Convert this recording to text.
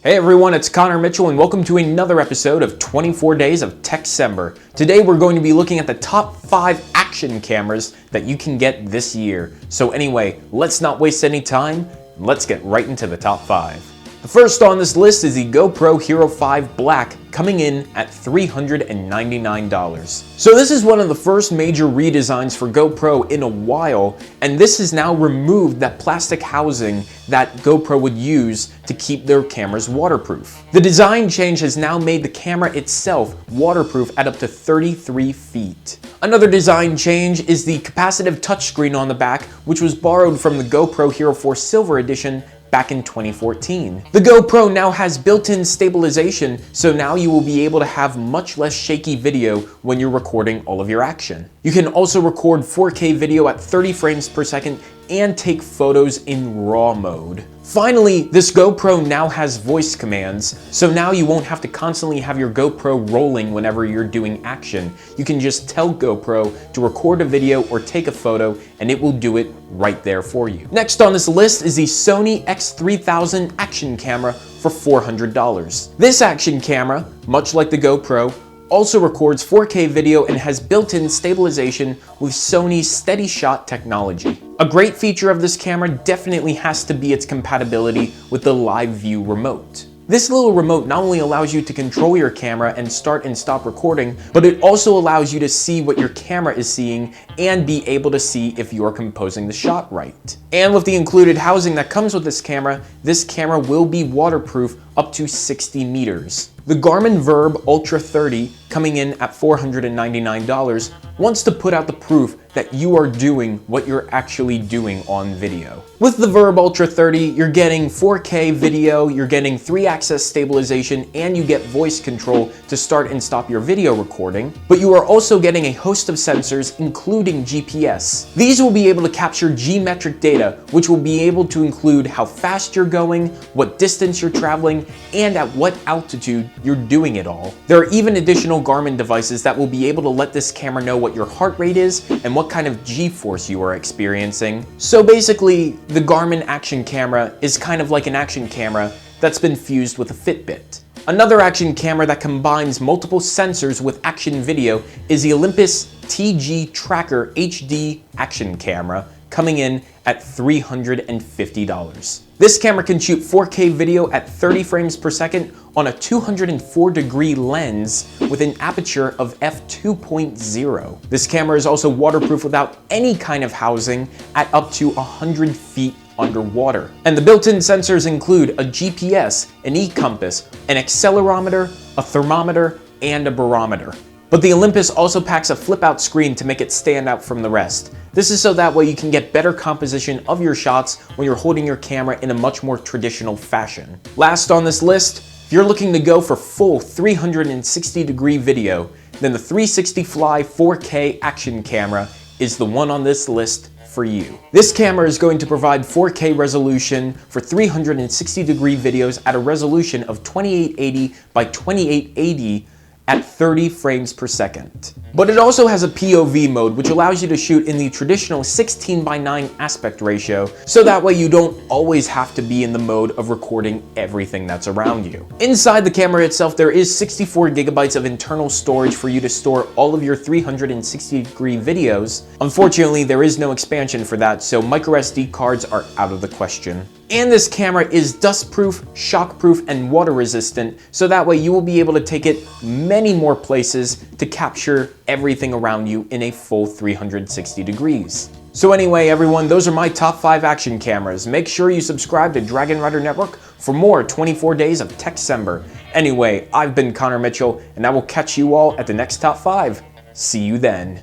Hey everyone, it's Connor Mitchell and welcome to another episode of 24 Days of Tech-Cember. Today we're going to be looking at the top 5 action cameras that you can get this year. So anyway, let's not waste any time, and let's get right into the top 5. The first on this list is the GoPro Hero 5 Black, coming in at $399. So this is one of the first major redesigns for GoPro in a while, and this has now removed that plastic housing that GoPro would use to keep their cameras waterproof. The design change has now made the camera itself waterproof at up to 33 feet. Another design change is the capacitive touchscreen on the back, which was borrowed from the GoPro Hero 4 Silver Edition back in 2014. The GoPro now has built-in stabilization, so now you will be able to have much less shaky video when you're recording all of your action. You can also record 4K video at 30 frames per second and take photos in RAW mode. Finally, this GoPro now has voice commands, so now you won't have to constantly have your GoPro rolling whenever you're doing action. You can just tell GoPro to record a video or take a photo, and it will do it right there for you. Next on this list is the Sony X3000 action camera for $400. This action camera, much like the GoPro, also records 4K video and has built-in stabilization with Sony's Steady Shot technology. A great feature of this camera definitely has to be its compatibility with the Live View remote. This little remote not only allows you to control your camera and start and stop recording, but it also allows you to see what your camera is seeing and be able to see if you're composing the shot right. And with the included housing that comes with this camera will be waterproof up to 60 meters. The Garmin VirB Ultra 30, coming in at $499, wants to put out the proof that you are doing what you're actually doing on video. With the VirB Ultra 30, you're getting 4K video, you're getting 3-axis stabilization, and you get voice control to start and stop your video recording, but you are also getting a host of sensors, including GPS. These will be able to capture geometric data, which will be able to include how fast you're going, what distance you're traveling, and at what altitude you're doing it all. There are even additional Garmin devices that will be able to let this camera know what your heart rate is and what kind of G-force you are experiencing. So basically, the Garmin action camera is kind of like an action camera that's been fused with a Fitbit. Another action camera that combines multiple sensors with action video is the Olympus TG Tracker HD action camera, coming in at $350. This camera can shoot 4K video at 30 frames per second on a 204-degree lens with an aperture of f2.0. This camera is also waterproof without any kind of housing at up to 100 feet underwater. And the built-in sensors include a GPS, an e-compass, an accelerometer, a thermometer, and a barometer. But the Olympus also packs a flip-out screen to make it stand out from the rest. This is so that way you can get better composition of your shots when you're holding your camera in a much more traditional fashion. Last on this list, if you're looking to go for full 360-degree video, then the 360 Fly 4K action camera is the one on this list for you. This camera is going to provide 4K resolution for 360-degree videos at a resolution of 2880 by 2880 at 30 frames per second. But it also has a POV mode, which allows you to shoot in the traditional 16:9 aspect ratio, so that way you don't always have to be in the mode of recording everything that's around you. Inside the camera itself, there is 64 gigabytes of internal storage for you to store all of your 360-degree videos. Unfortunately, there is no expansion for that, so microSD cards are out of the question. And this camera is dust-proof, shock-proof, and water-resistant, so that way you will be able to take it many more places to capture everything around you in a full 360 degrees. So anyway, everyone, those are my top 5 action cameras. Make sure you subscribe to Dragon Rider Network for more 24 Days of Tech-Cember. Anyway, I've been Connor Mitchell, and I will catch you all at the next top 5. See you then.